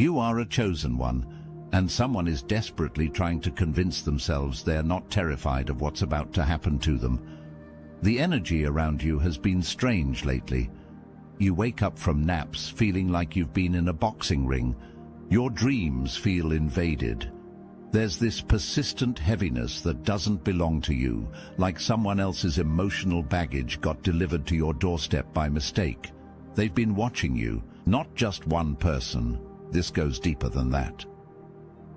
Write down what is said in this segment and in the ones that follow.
You are a chosen one, and someone is desperately trying to convince themselves they're not terrified of what's about to happen to them. The energy around you has been strange lately. You wake up from naps feeling like you've been in a boxing ring. Your dreams feel invaded. There's this persistent heaviness that doesn't belong to you, like someone else's emotional baggage got delivered to your doorstep by mistake. They've been watching you, not just one person. This goes deeper than that.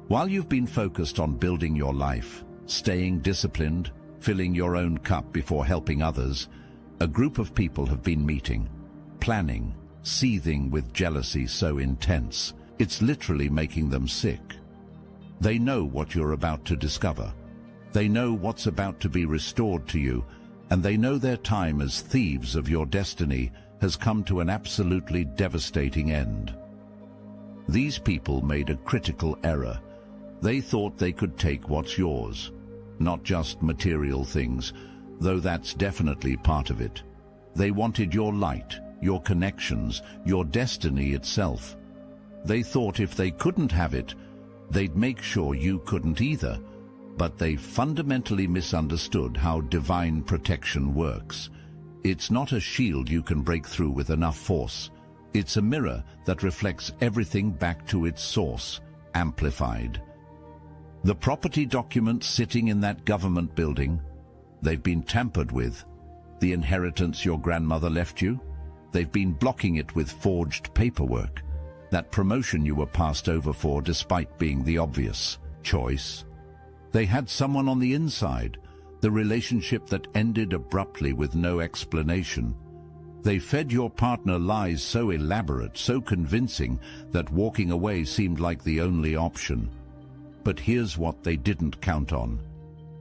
While you've been focused on building your life, staying disciplined, filling your own cup before helping others, a group of people have been meeting, planning, seething with jealousy so intense, it's literally making them sick. They know what you're about to discover. They know what's about to be restored to you, and they know their time as thieves of your destiny has come to an absolutely devastating end. These people made a critical error. They thought they could take what's yours, not just material things, though that's definitely part of it. They wanted your light, your connections, your destiny itself. They thought if they couldn't have it, they'd make sure you couldn't either, but they fundamentally misunderstood how divine protection works. It's not a shield you can break through with enough force. It's a mirror that reflects everything back to its source, amplified. The property documents sitting in that government building, they've been tampered with. The inheritance your grandmother left you, they've been blocking it with forged paperwork. That promotion you were passed over for despite being the obvious choice. They had someone on the inside, the relationship that ended abruptly with no explanation. They fed your partner lies so elaborate, so convincing, that walking away seemed like the only option. But here's what they didn't count on.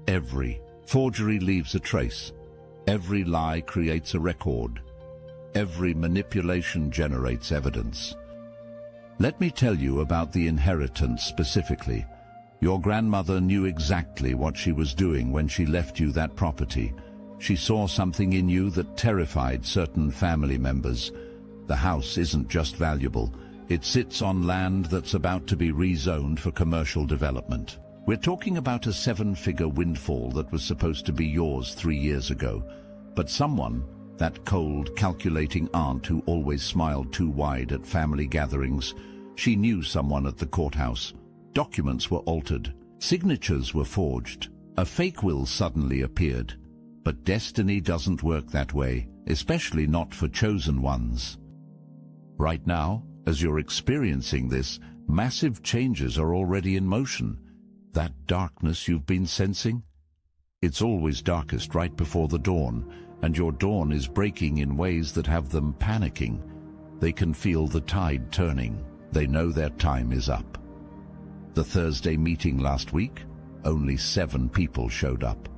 Every forgery leaves a trace. Every lie creates a record. Every manipulation generates evidence. Let me tell you about the inheritance specifically. Your grandmother knew exactly what she was doing when she left you that property. She saw something in you that terrified certain family members. The house isn't just valuable. It sits on land that's about to be rezoned for commercial development. We're talking about a 7-figure windfall that was supposed to be yours 3 years ago. But someone, that cold, calculating aunt who always smiled too wide at family gatherings, she knew someone at the courthouse. Documents were altered. Signatures were forged. A fake will suddenly appeared. But destiny doesn't work that way, especially not for chosen ones. Right now, as you're experiencing this, massive changes are already in motion. That darkness you've been sensing? It's always darkest right before the dawn, and your dawn is breaking in ways that have them panicking. They can feel the tide turning. They know their time is up. The Thursday meeting last week, only 7 people showed up.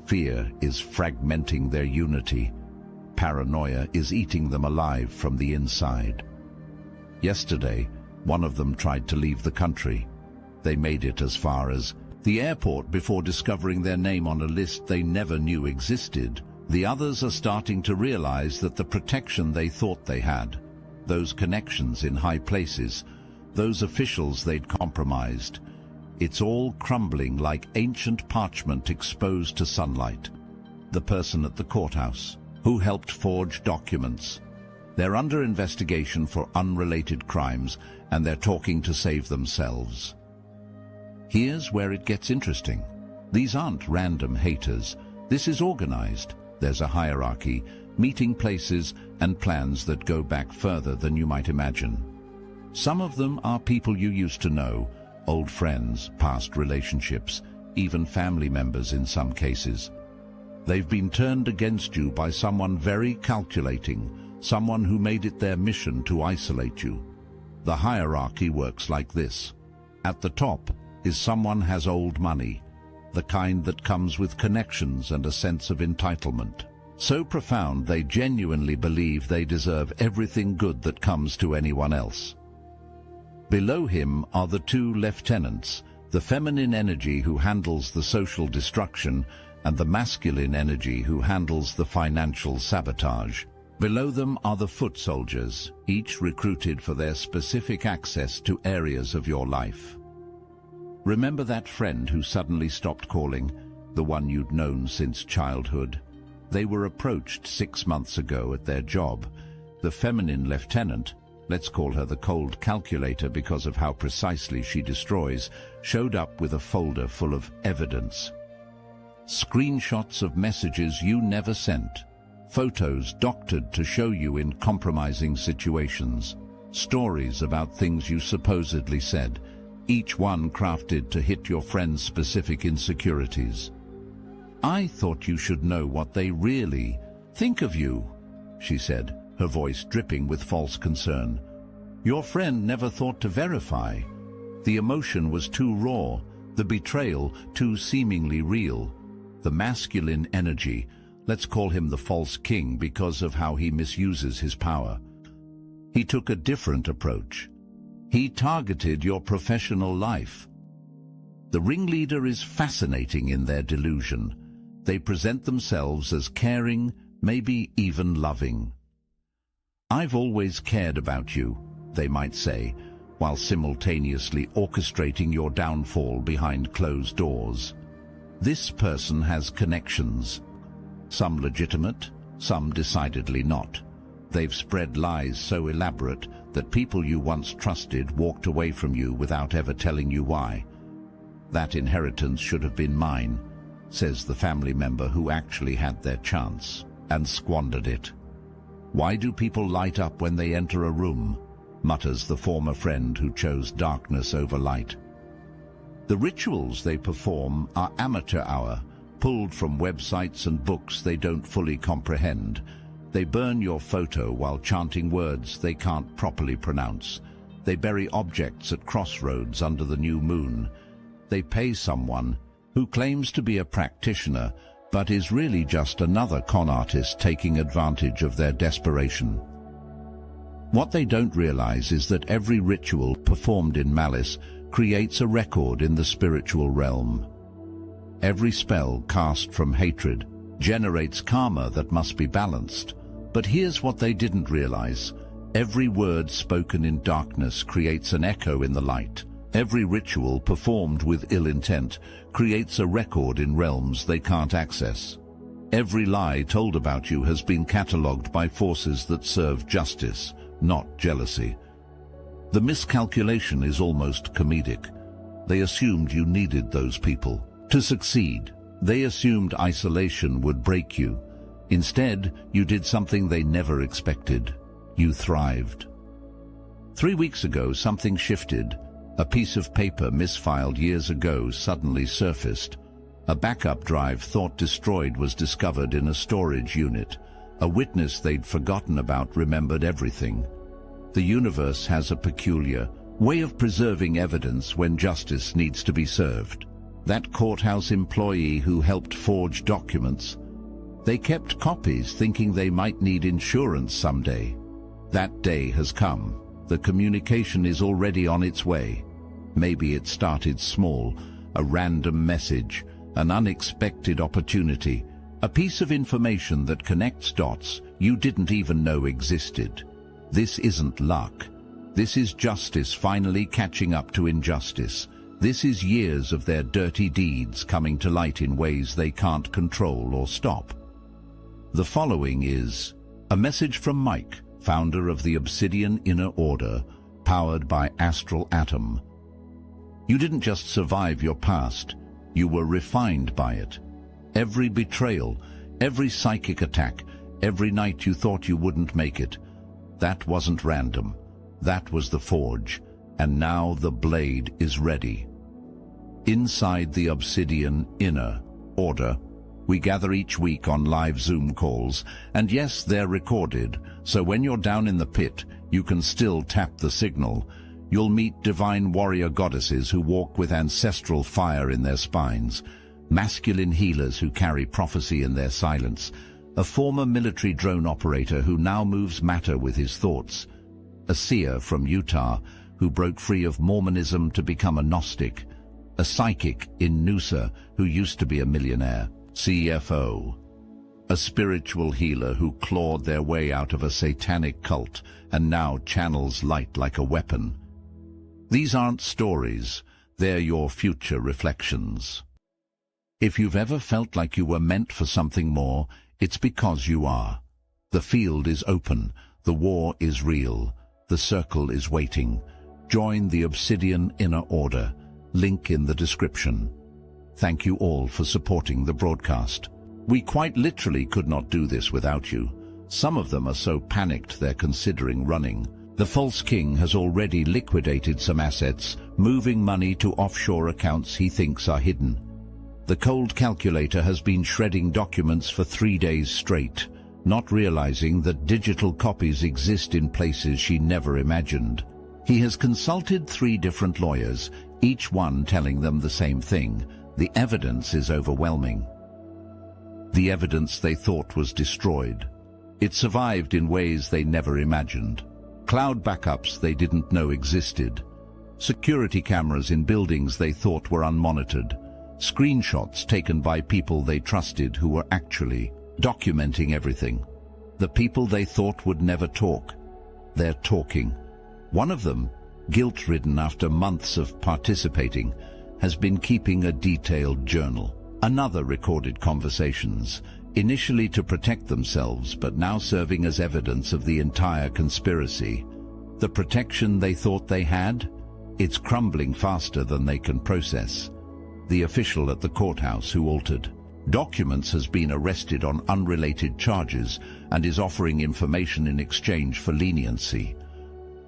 Fear is fragmenting their unity. Paranoia is eating them alive from the inside. Yesterday, one of them tried to leave the country. They made it as far as the airport before discovering their name on a list they never knew existed. The others are starting to realize that the protection they thought they had, those connections in high places, those officials they'd compromised, it's all crumbling like ancient parchment exposed to sunlight. The person at the courthouse, who helped forge documents, they're under investigation for unrelated crimes, and they're talking to save themselves. Here's where it gets interesting. These aren't random haters. This is organized. There's a hierarchy, meeting places, and plans that go back further than you might imagine. Some of them are people you used to know, old friends, past relationships, even family members in some cases. They've been turned against you by someone very calculating, someone who made it their mission to isolate you. The hierarchy works like this. At the top is someone has old money, the kind that comes with connections and a sense of entitlement. So profound they genuinely believe they deserve everything good that comes to anyone else. Below him are the 2 lieutenants, the feminine energy who handles the social destruction and the masculine energy who handles the financial sabotage. Below them are the foot soldiers, each recruited for their specific access to areas of your life. Remember that friend who suddenly stopped calling, the one you'd known since childhood? They were approached 6 months ago at their job. The feminine lieutenant, let's call her the cold calculator because of how precisely she destroys, showed up with a folder full of evidence. Screenshots of messages you never sent. Photos doctored to show you in compromising situations. Stories about things you supposedly said, each one crafted to hit your friend's specific insecurities. "I thought you should know what they really think of you," she said, her voice dripping with false concern. "Your friend never thought to verify. The emotion was too raw, the betrayal too seemingly real. The masculine energy, let's call him the false king because of how he misuses his power. He took a different approach. He targeted your professional life. The ringleader is fascinating in their delusion. They present themselves as caring, maybe even loving. I've always cared about you, they might say, while simultaneously orchestrating your downfall behind closed doors. This person has connections. Some legitimate, some decidedly not. They've spread lies so elaborate that people you once trusted walked away from you without ever telling you why. That inheritance should have been mine, says the family member who actually had their chance and squandered it. Why do people light up when they enter a room? Mutters the former friend who chose darkness over light. The rituals they perform are amateur hour, pulled from websites and books they don't fully comprehend. They burn your photo while chanting words they can't properly pronounce. They bury objects at crossroads under the new moon. They pay someone who claims to be a practitioner but is really just another con artist taking advantage of their desperation. What they don't realize is that every ritual performed in malice creates a record in the spiritual realm. Every spell cast from hatred generates karma that must be balanced. But here's what they didn't realize. Every word spoken in darkness creates an echo in the light. Every ritual performed with ill intent creates a record in realms they can't access. Every lie told about you has been catalogued by forces that serve justice, not jealousy. The miscalculation is almost comedic. They assumed you needed those people to succeed. They assumed isolation would break you. Instead, you did something they never expected. You thrived. 3 weeks ago, something shifted. A piece of paper misfiled years ago suddenly surfaced. A backup drive thought destroyed was discovered in a storage unit. A witness they'd forgotten about remembered everything. The universe has a peculiar way of preserving evidence when justice needs to be served. That courthouse employee who helped forge documents, they kept copies thinking they might need insurance someday. That day has come. The communication is already on its way. Maybe it started small, a random message, an unexpected opportunity, a piece of information that connects dots you didn't even know existed. This isn't luck. This is justice finally catching up to injustice. This is years of their dirty deeds coming to light in ways they can't control or stop. The following is a message from Mike, founder of the Obsidian Inner Order, powered by Astral Atom. You didn't just survive your past, you were refined by it. Every betrayal, every psychic attack, every night you thought you wouldn't make it, that wasn't random. That was the forge, and now the blade is ready. Inside the Obsidian Inner Order, we gather each week on live Zoom calls, and yes, they're recorded, so when you're down in the pit, you can still tap the signal. You'll meet divine warrior goddesses who walk with ancestral fire in their spines, masculine healers who carry prophecy in their silence, a former military drone operator who now moves matter with his thoughts, a seer from Utah who broke free of Mormonism to become a Gnostic, a psychic in Noosa who used to be a millionaire, CFO. a spiritual healer who clawed their way out of a satanic cult and now channels light like a weapon. These aren't stories, they're your future reflections. If you've ever felt like you were meant for something more, it's because you are. The field is open, the war is real, the circle is waiting. Join the Obsidian Inner Order, link in the description. Thank you all for supporting the broadcast. We quite literally could not do this without you. Some of them are so panicked they're considering running. The false king has already liquidated some assets, moving money to offshore accounts he thinks are hidden. The cold calculator has been shredding documents for 3 days straight, not realizing that digital copies exist in places she never imagined. He has consulted 3 different lawyers, each one telling them the same thing. The evidence is overwhelming. The evidence they thought was destroyed. It survived in ways they never imagined. Cloud backups they didn't know existed. Security cameras in buildings they thought were unmonitored. Screenshots taken by people they trusted who were actually documenting everything. The people they thought would never talk. They're talking. One of them, guilt-ridden after months of participating, has been keeping a detailed journal. Another recorded conversations, initially to protect themselves but now serving as evidence of the entire conspiracy. The protection they thought they had? It's crumbling faster than they can process. The official at the courthouse who altered documents has been arrested on unrelated charges and is offering information in exchange for leniency.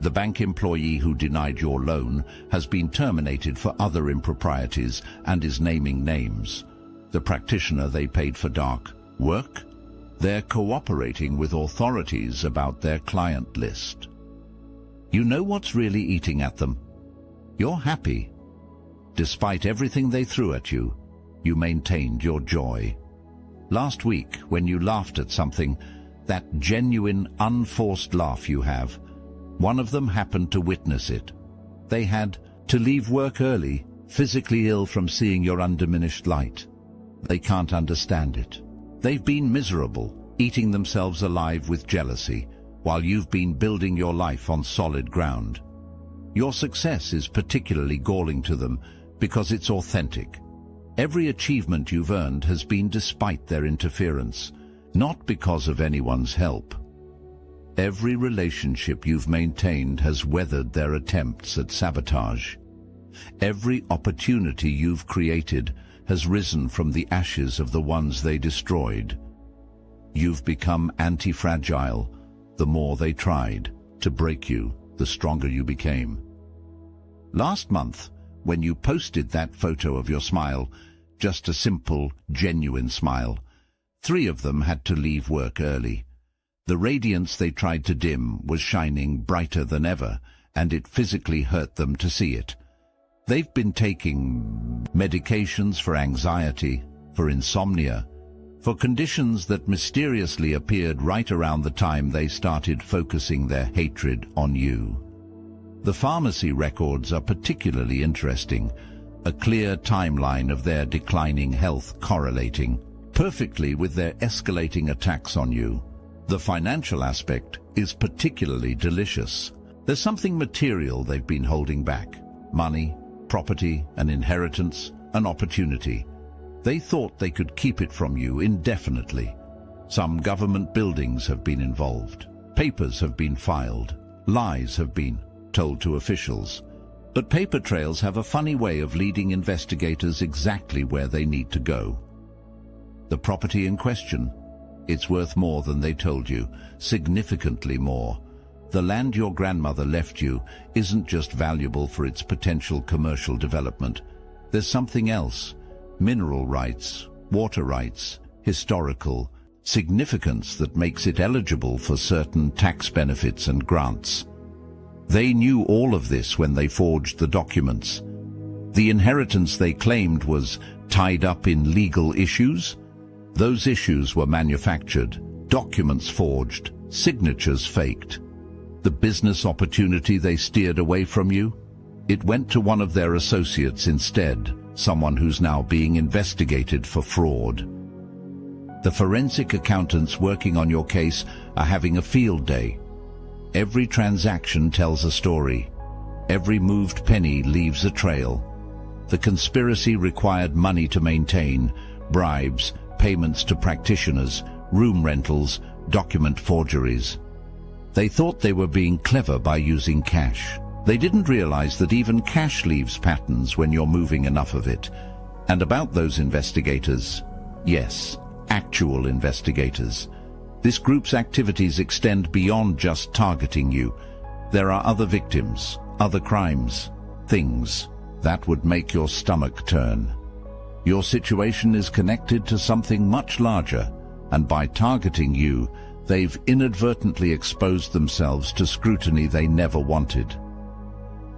The bank employee who denied your loan has been terminated for other improprieties and is naming names. The practitioner they paid for dark work? They're cooperating with authorities about their client list. You know what's really eating at them? You're happy. Despite everything they threw at you, you maintained your joy. Last week, when you laughed at something, that genuine, unforced laugh you have, one of them happened to witness it. They had to leave work early, physically ill from seeing your undiminished light. They can't understand it. They've been miserable, eating themselves alive with jealousy, while you've been building your life on solid ground. Your success is particularly galling to them because it's authentic. Every achievement you've earned has been despite their interference, not because of anyone's help. Every relationship you've maintained has weathered their attempts at sabotage. Every opportunity you've created has risen from the ashes of the ones they destroyed. You've become anti-fragile. The more they tried to break you, the stronger you became. Last month, when you posted that photo of your smile, just a simple, genuine smile, 3 of them had to leave work early. The radiance they tried to dim was shining brighter than ever, and it physically hurt them to see it. They've been taking medications for anxiety, for insomnia, for conditions that mysteriously appeared right around the time they started focusing their hatred on you. The pharmacy records are particularly interesting, a clear timeline of their declining health correlating perfectly with their escalating attacks on you. The financial aspect is particularly delicious. There's something material they've been holding back. Money, property, an inheritance, an opportunity. They thought they could keep it from you indefinitely. Some government buildings have been involved. Papers have been filed. Lies have been told to officials. But paper trails have a funny way of leading investigators exactly where they need to go. The property in question, it's worth more than they told you, significantly more. The land your grandmother left you isn't just valuable for its potential commercial development. There's something else: mineral rights, water rights, historical significance that makes it eligible for certain tax benefits and grants. They knew all of this when they forged the documents. The inheritance they claimed was tied up in legal issues. Those issues were manufactured, documents forged, signatures faked. The business opportunity they steered away from you? It went to one of their associates instead, someone who's now being investigated for fraud. The forensic accountants working on your case are having a field day. Every transaction tells a story. Every moved penny leaves a trail. The conspiracy required money to maintain, bribes, payments to practitioners, room rentals, document forgeries. They thought they were being clever by using cash. They didn't realize that even cash leaves patterns when you're moving enough of it. And about those investigators, yes, actual investigators. This group's activities extend beyond just targeting you. There are other victims, other crimes, things that would make your stomach turn. Your situation is connected to something much larger, and by targeting you, they've inadvertently exposed themselves to scrutiny they never wanted.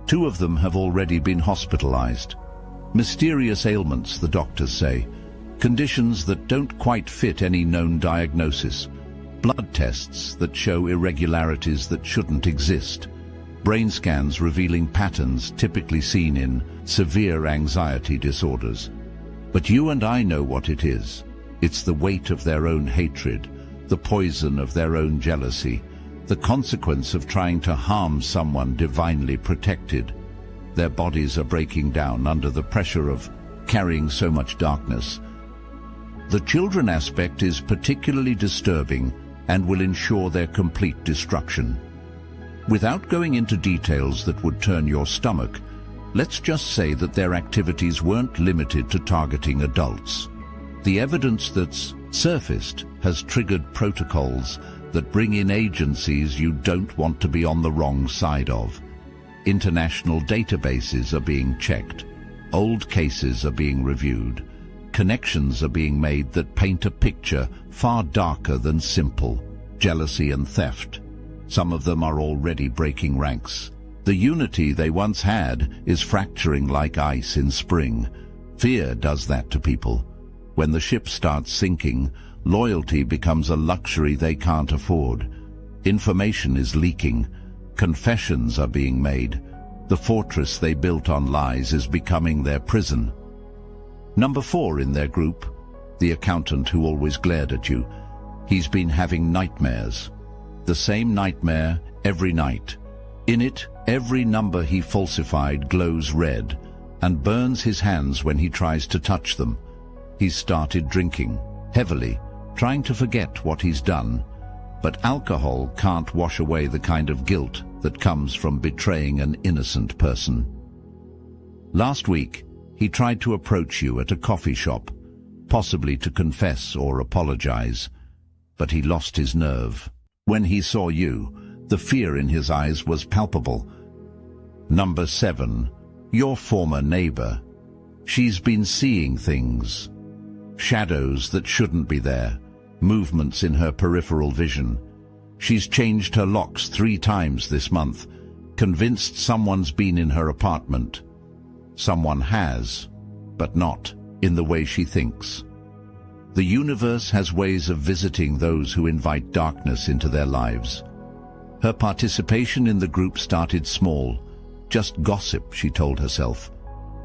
2 of them have already been hospitalized. Mysterious ailments, the doctors say. Conditions that don't quite fit any known diagnosis. Blood tests that show irregularities that shouldn't exist. Brain scans revealing patterns typically seen in severe anxiety disorders. But you and I know what it is. It's the weight of their own hatred, the poison of their own jealousy, the consequence of trying to harm someone divinely protected. Their bodies are breaking down under the pressure of carrying so much darkness. The children aspect is particularly disturbing and will ensure their complete destruction. Without going into details that would turn your stomach, let's just say that their activities weren't limited to targeting adults. The evidence that's surfaced has triggered protocols that bring in agencies you don't want to be on the wrong side of. International databases are being checked. Old cases are being reviewed. Connections are being made that paint a picture far darker than simple jealousy and theft. Some of them are already breaking ranks. The unity they once had is fracturing like ice in spring. Fear does that to people. When the ship starts sinking, loyalty becomes a luxury they can't afford. Information is leaking. Confessions are being made. The fortress they built on lies is becoming their prison. Number 4 in their group, the accountant who always glared at you. He's been having nightmares. The same nightmare every night. In it, every number he falsified glows red and burns his hands when he tries to touch them. He's started drinking, heavily, trying to forget what he's done. But alcohol can't wash away the kind of guilt that comes from betraying an innocent person. Last week, he tried to approach you at a coffee shop, possibly to confess or apologize, but he lost his nerve. When he saw you, the fear in his eyes was palpable. Number 7, your former neighbor. She's been seeing things. Shadows that shouldn't be there. Movements in her peripheral vision. She's changed her locks 3 times this month, convinced someone's been in her apartment. Someone has, but not in the way she thinks. The universe has ways of visiting those who invite darkness into their lives. Her participation in the group started small, just gossip, she told herself.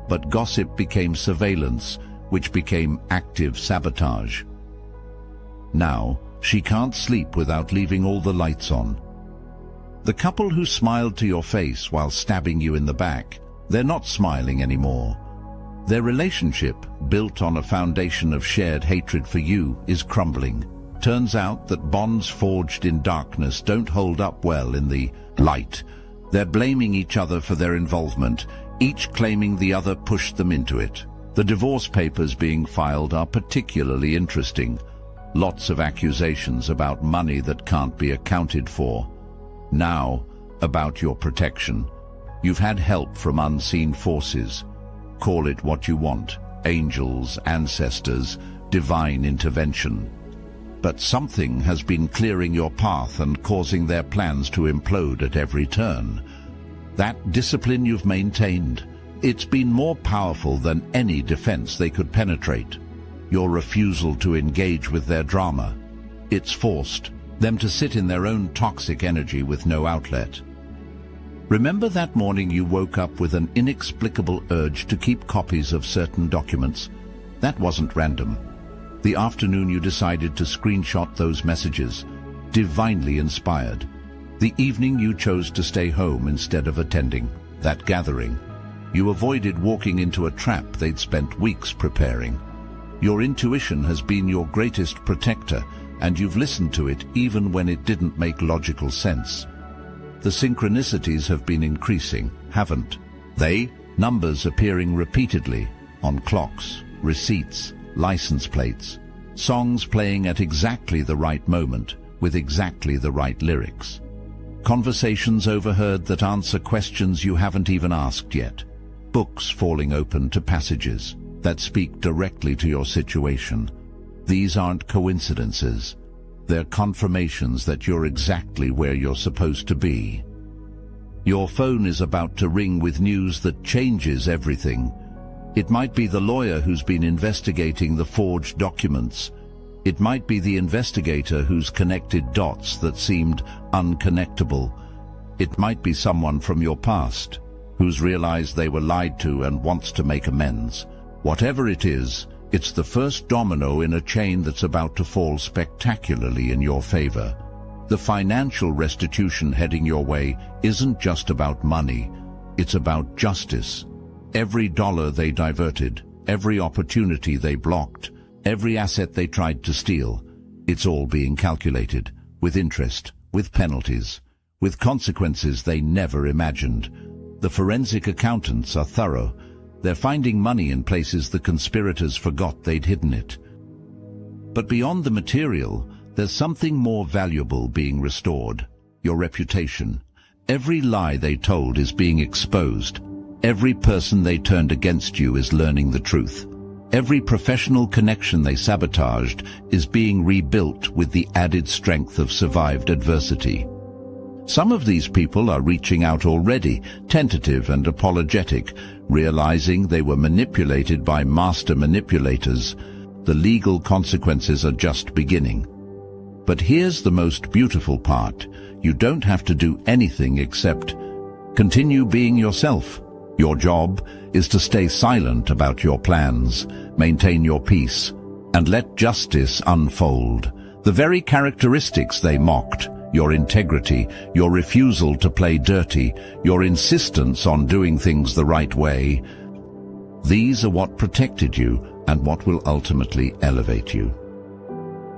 But gossip became surveillance, which became active sabotage. Now, she can't sleep without leaving all the lights on. The couple who smiled to your face while stabbing you in the back, they're not smiling anymore. Their relationship, built on a foundation of shared hatred for you, is crumbling. Turns out that bonds forged in darkness don't hold up well in the light. They're blaming each other for their involvement, each claiming the other pushed them into it. The divorce papers being filed are particularly interesting. Lots of accusations about money that can't be accounted for. Now, about your protection. You've had help from unseen forces. Call it what you want, angels, ancestors, divine intervention. But something has been clearing your path and causing their plans to implode at every turn. That discipline you've maintained, it's been more powerful than any defense they could penetrate. Your refusal to engage with their drama, it's forced them to sit in their own toxic energy with no outlet. Remember that morning you woke up with an inexplicable urge to keep copies of certain documents? That wasn't random. The afternoon you decided to screenshot those messages, divinely inspired. The evening you chose to stay home instead of attending that gathering. You avoided walking into a trap they'd spent weeks preparing. Your intuition has been your greatest protector, and you've listened to it even when it didn't make logical sense. The synchronicities have been increasing, haven't they? Numbers appearing repeatedly on clocks, receipts, license plates, songs playing at exactly the right moment with exactly the right lyrics. Conversations overheard that answer questions you haven't even asked yet. Books falling open to passages that speak directly to your situation. These aren't coincidences. They're confirmations that you're exactly where you're supposed to be. Your phone is about to ring with news that changes everything. It might be the lawyer who's been investigating the forged documents. It might be the investigator who's connected dots that seemed unconnectable. It might be someone from your past who's realized they were lied to and wants to make amends. Whatever it is, it's the first domino in a chain that's about to fall spectacularly in your favor. The financial restitution heading your way isn't just about money, it's about justice. Every dollar they diverted, every opportunity they blocked, every asset they tried to steal, it's all being calculated, with interest, with penalties, with consequences they never imagined. The forensic accountants are thorough. They're finding money in places the conspirators forgot they'd hidden it. But beyond the material, there's something more valuable being restored: your reputation. Every lie they told is being exposed. Every person they turned against you is learning the truth. Every professional connection they sabotaged is being rebuilt with the added strength of survived adversity. Some of these people are reaching out already, tentative and apologetic, realizing they were manipulated by master manipulators. The legal consequences are just beginning. But here's the most beautiful part. You don't have to do anything except continue being yourself. Your job is to stay silent about your plans, maintain your peace, and let justice unfold. The very characteristics they mocked, your integrity, your refusal to play dirty, your insistence on doing things the right way, these are what protected you and what will ultimately elevate you.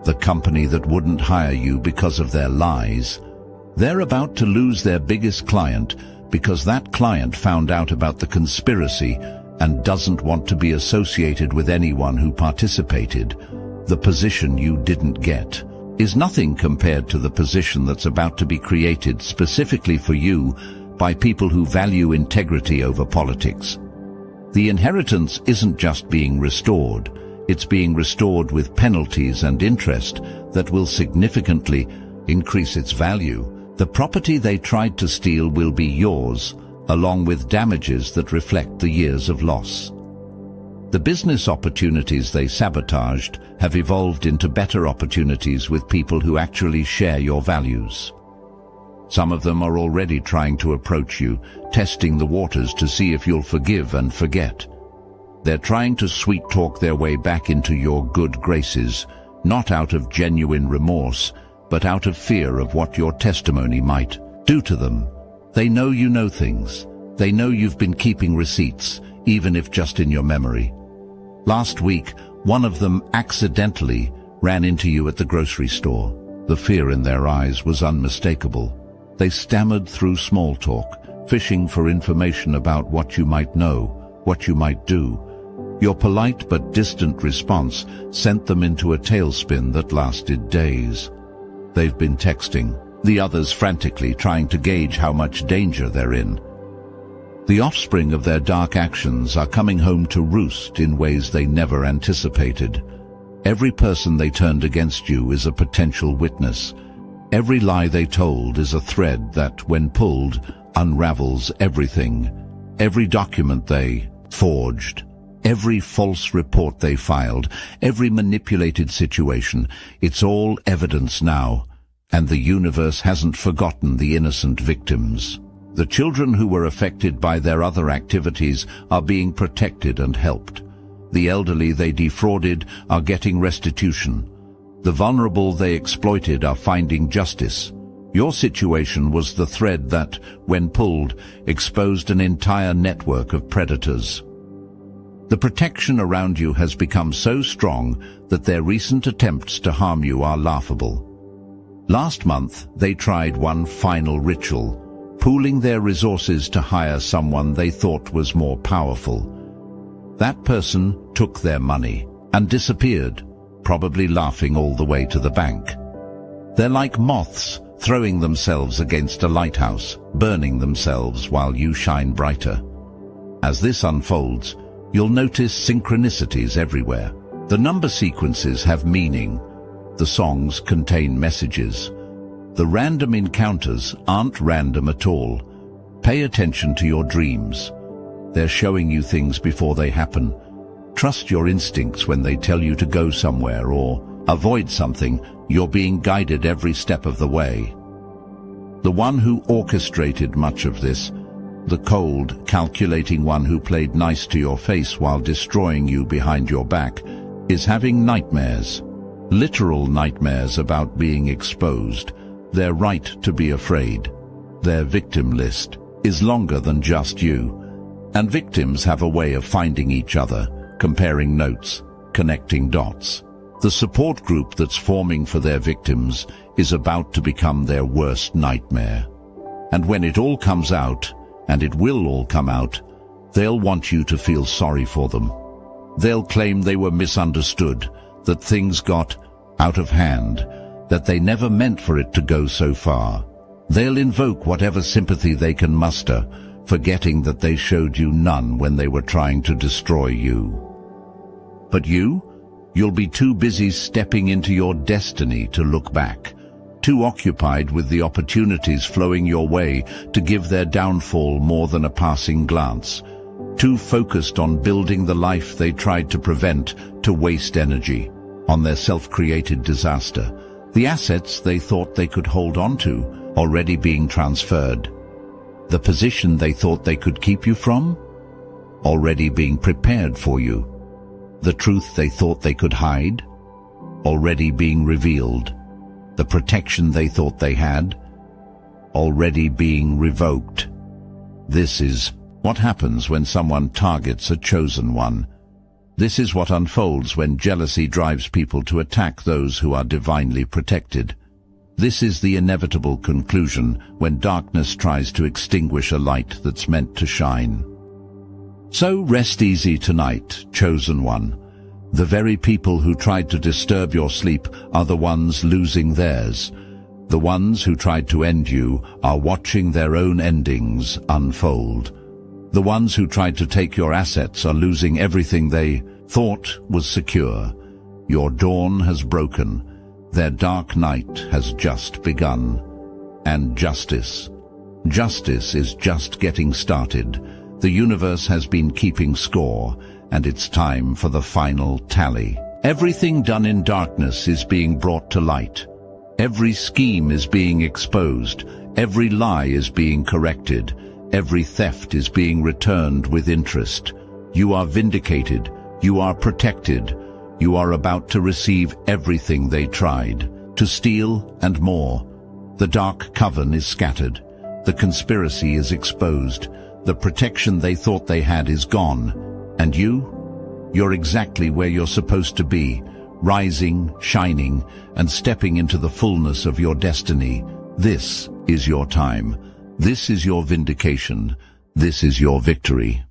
The company that wouldn't hire you because of their lies, they're about to lose their biggest client because that client found out about the conspiracy and doesn't want to be associated with anyone who participated. The position you didn't get is nothing compared to the position that's about to be created specifically for you by people who value integrity over politics. The inheritance isn't just being restored, it's being restored with penalties and interest that will significantly increase its value. The property they tried to steal will be yours, along with damages that reflect the years of loss. The business opportunities they sabotaged have evolved into better opportunities with people who actually share your values. Some of them are already trying to approach you, testing the waters to see if you'll forgive and forget. They're trying to sweet-talk their way back into your good graces, not out of genuine remorse, but out of fear of what your testimony might do to them. They know you know things. They know you've been keeping receipts, even if just in your memory. Last week, one of them accidentally ran into you at the grocery store. The fear in their eyes was unmistakable. They stammered through small talk, fishing for information about what you might know, what you might do. Your polite but distant response sent them into a tailspin that lasted days. They've been texting, the others frantically trying to gauge how much danger they're in. The offspring of their dark actions are coming home to roost in ways they never anticipated. Every person they turned against you is a potential witness. Every lie they told is a thread that, when pulled, unravels everything. Every document they forged, every false report they filed, every manipulated situation, it's all evidence now, and the universe hasn't forgotten the innocent victims. The children who were affected by their other activities are being protected and helped. The elderly they defrauded are getting restitution. The vulnerable they exploited are finding justice. Your situation was the thread that, when pulled, exposed an entire network of predators. The protection around you has become so strong that their recent attempts to harm you are laughable. Last month, they tried one final ritual, pooling their resources to hire someone they thought was more powerful. That person took their money and disappeared, probably laughing all the way to the bank. They're like moths throwing themselves against a lighthouse, burning themselves while you shine brighter. As this unfolds, you'll notice synchronicities everywhere. The number sequences have meaning. The songs contain messages. The random encounters aren't random at all. Pay attention to your dreams. They're showing you things before they happen. Trust your instincts when they tell you to go somewhere or avoid something. You're being guided every step of the way. The one who orchestrated much of this, the cold, calculating one who played nice to your face while destroying you behind your back, is having nightmares. Literal nightmares about being exposed. They're right to be afraid. Their victim list is longer than just you. And victims have a way of finding each other, comparing notes, connecting dots. The support group that's forming for their victims is about to become their worst nightmare. And when it all comes out, and it will all come out, they'll want you to feel sorry for them. They'll claim they were misunderstood, that things got out of hand, that they never meant for it to go so far. They'll invoke whatever sympathy they can muster, forgetting that they showed you none when they were trying to destroy you. But you'll be too busy stepping into your destiny to look back, too occupied with the opportunities flowing your way to give their downfall more than a passing glance, too focused on building the life they tried to prevent to waste energy on their self-created disaster. The assets they thought they could hold on to already being transferred. The position they thought they could keep you from already being prepared for you. The truth they thought they could hide already being revealed. The protection they thought they had already being revoked. This is what happens when someone targets a chosen one. This is what unfolds when jealousy drives people to attack those who are divinely protected. This is the inevitable conclusion when darkness tries to extinguish a light that's meant to shine. So rest easy tonight, chosen one. The very people who tried to disturb your sleep are the ones losing theirs. The ones who tried to end you are watching their own endings unfold. The ones who tried to take your assets are losing everything they thought was secure. Your dawn has broken. Their dark night has just begun. And justice is just getting started. The universe has been keeping score, and it's time for the final tally. Everything done in darkness is being brought to light. Every scheme is being exposed. Every lie is being corrected. Every theft is being returned with interest. You are vindicated. You are protected. You are about to receive everything they tried to steal and more. The dark coven is scattered. The conspiracy is exposed. The protection they thought they had is gone. And you're exactly where you're supposed to be, rising, shining, and stepping into the fullness of your destiny. This is your time. This is your vindication. This is your victory.